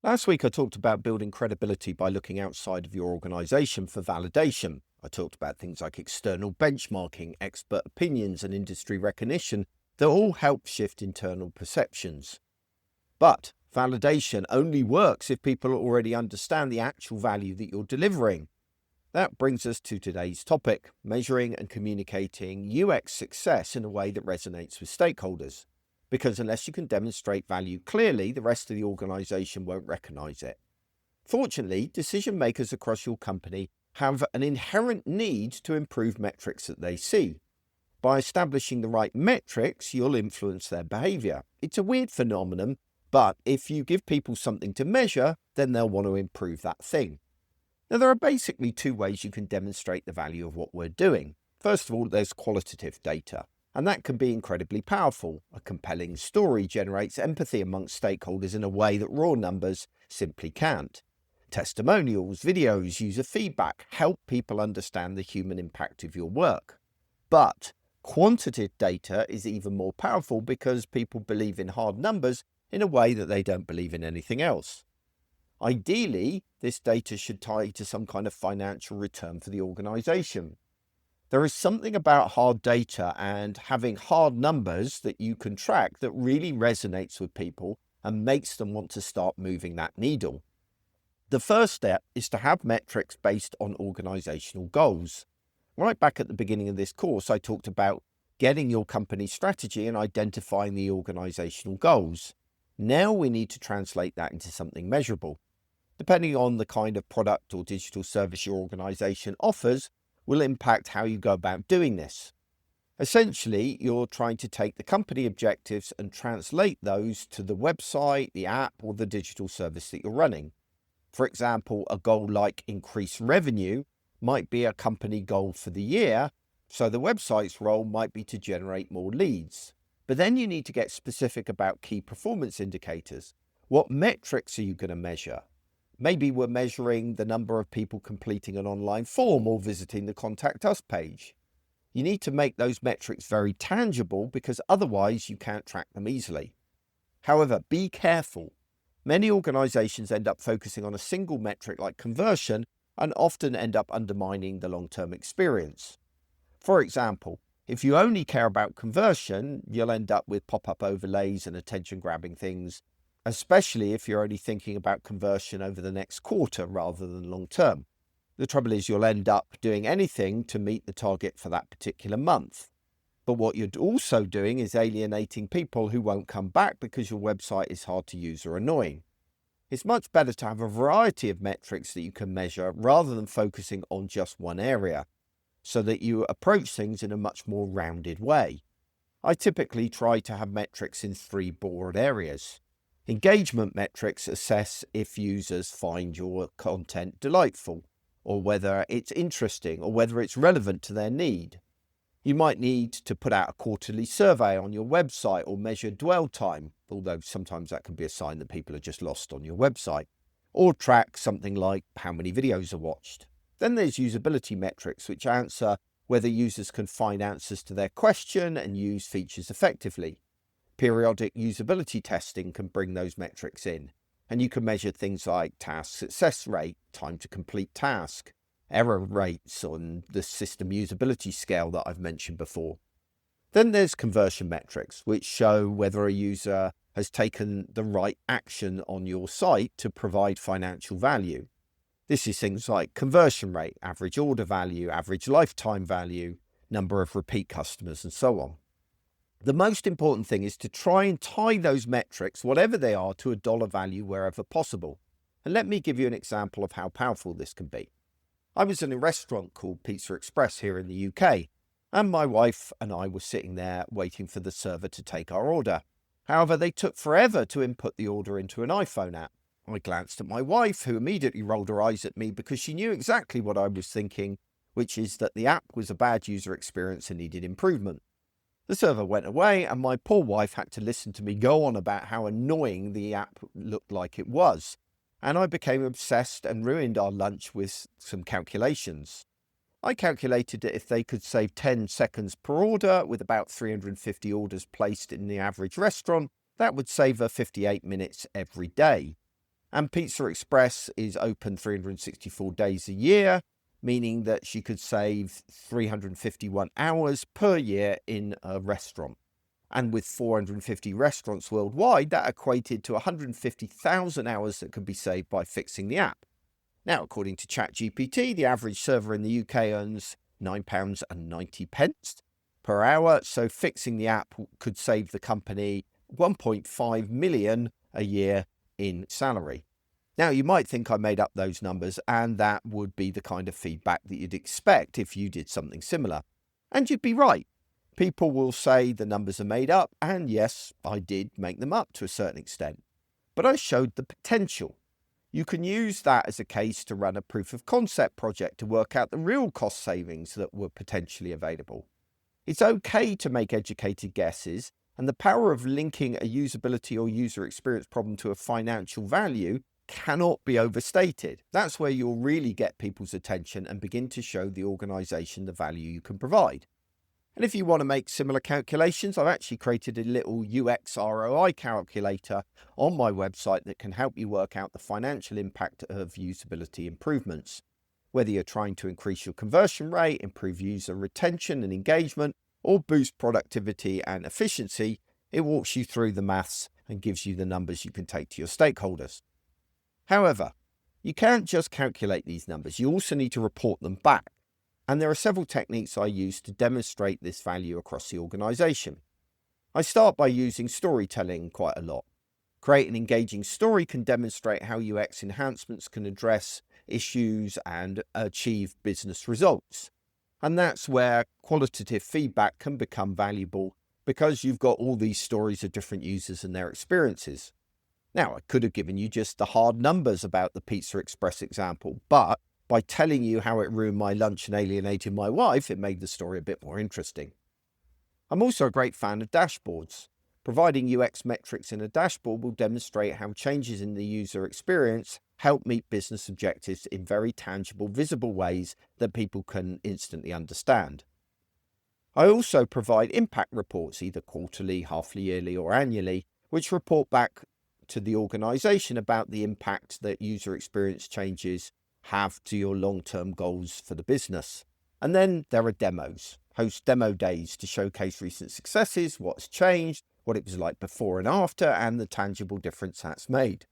Last week, I talked about building credibility by looking outside of your organization for validation. I talked about things like external benchmarking, expert opinions, and industry recognition that all help shift internal perceptions. But validation only works if people already understand the actual value that you're delivering. That brings us to today's topic, measuring and communicating UX success in a way that resonates with stakeholders. Because unless you can demonstrate value clearly, the rest of the organization won't recognize it. Fortunately, decision makers across your company have an inherent need to improve metrics that they see. By establishing the right metrics, you'll influence their behavior. It's a weird phenomenon, but if you give people something to measure, then they'll want to improve that thing. Now, there are basically two ways you can demonstrate the value of what we're doing. First of all, there's qualitative data, and that can be incredibly powerful. A compelling story generates empathy amongst stakeholders in a way that raw numbers simply can't. Testimonials, videos, user feedback help people understand the human impact of your work. But quantitative data is even more powerful because people believe in hard numbers in a way that they don't believe in anything else. Ideally, this data should tie to some kind of financial return for the organization. There is something about hard data and having hard numbers that you can track that really resonates with people and makes them want to start moving that needle. The first step is to have metrics based on organizational goals. Right back at the beginning of this course, I talked about getting your company strategy and identifying the organizational goals. Now we need to translate that into something measurable. Depending on the kind of product or digital service your organization offers, will impact how you go about doing this. Essentially, you're trying to take the company objectives and translate those to the website, the app, or the digital service that you're running. For example, a goal like increase revenue might be a company goal for the year, so the website's role might be to generate more leads. But then you need to get specific about key performance indicators. What metrics are you going to measure? Maybe we're measuring the number of people completing an online form or visiting the Contact Us page. You need to make those metrics very tangible because otherwise you can't track them easily. However, be careful. Many organizations end up focusing on a single metric like conversion and often end up undermining the long-term experience. For example, if you only care about conversion, you'll end up with pop-up overlays and attention-grabbing things, especially if you're only thinking about conversion over the next quarter rather than long term. The trouble is you'll end up doing anything to meet the target for that particular month. But what you're also doing is alienating people who won't come back because your website is hard to use or annoying. It's much better to have a variety of metrics that you can measure rather than focusing on just one area, so that you approach things in a much more rounded way. I typically try to have metrics in three broad areas. Engagement metrics assess if users find your content delightful, or whether it's interesting, or whether it's relevant to their need. You might need to put out a quarterly survey on your website or measure dwell time, although sometimes that can be a sign that people are just lost on your website, or track something like how many videos are watched. Then there's usability metrics, which answer whether users can find answers to their question and use features effectively. Periodic usability testing can bring those metrics in, and you can measure things like task success rate, time to complete task, error rates on the system usability scale that I've mentioned before. Then there's conversion metrics, which show whether a user has taken the right action on your site to provide financial value. This is things like conversion rate, average order value, average lifetime value, number of repeat customers, and so on. The most important thing is to try and tie those metrics, whatever they are, to a dollar value wherever possible. And let me give you an example of how powerful this can be. I was in a restaurant called Pizza Express here in the UK, and my wife and I were sitting there waiting for the server to take our order. However, they took forever to input the order into an iPhone app. I glanced at my wife, who immediately rolled her eyes at me because she knew exactly what I was thinking, which is that the app was a bad user experience and needed improvement. The server went away, and my poor wife had to listen to me go on about how annoying the app looked like it was. And I became obsessed and ruined our lunch with some calculations. I calculated that if they could save 10 seconds per order with about 350 orders placed in the average restaurant, that would save her 58 minutes every day. And Pizza Express is open 364 days a year, meaning that she could save 351 hours per year in a restaurant. And with 450 restaurants worldwide, that equated to 150,000 hours that could be saved by fixing the app. Now, according to ChatGPT, the average server in the UK earns £9.90 per hour, so fixing the app could save the company 1.5 million a year in salary. Now, you might think I made up those numbers, and that would be the kind of feedback that you'd expect if you did something similar. And you'd be right. People will say the numbers are made up, and yes, I did make them up to a certain extent. But I showed the potential. You can use that as a case to run a proof of concept project to work out the real cost savings that were potentially available. It's okay to make educated guesses, and the power of linking a usability or user experience problem to a financial value cannot be overstated. That's where you'll really get people's attention and begin to show the organization the value you can provide. And if you want to make similar calculations, I've actually created a little UX ROI calculator on my website that can help you work out the financial impact of usability improvements. Whether you're trying to increase your conversion rate, improve user retention and engagement, or boost productivity and efficiency, it walks you through the maths and gives you the numbers you can take to your stakeholders. However, you can't just calculate these numbers, you also need to report them back. And there are several techniques I use to demonstrate this value across the organization. I start by using storytelling quite a lot. Create an engaging story can demonstrate how UX enhancements can address issues and achieve business results. And that's where qualitative feedback can become valuable because you've got all these stories of different users and their experiences. Now, I could have given you just the hard numbers about the Pizza Express example, but by telling you how it ruined my lunch and alienated my wife, it made the story a bit more interesting. I'm also a great fan of dashboards. Providing UX metrics in a dashboard will demonstrate how changes in the user experience help meet business objectives in very tangible, visible ways that people can instantly understand. I also provide impact reports, either quarterly, half-yearly, or annually, which report back to the organization about the impact that user experience changes have to your long-term goals for the business. And then there are demos. Host demo days to showcase recent successes, what's changed, what it was like before and after, and the tangible difference that's made.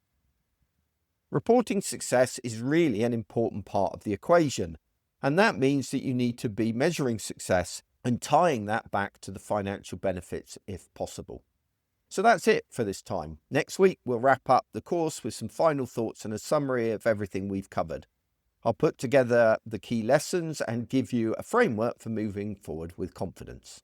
Reporting success is really an important part of the equation, and that means that you need to be measuring success and tying that back to the financial benefits if possible. So that's it for this time. Next week, we'll wrap up the course with some final thoughts and a summary of everything we've covered. I'll put together the key lessons and give you a framework for moving forward with confidence.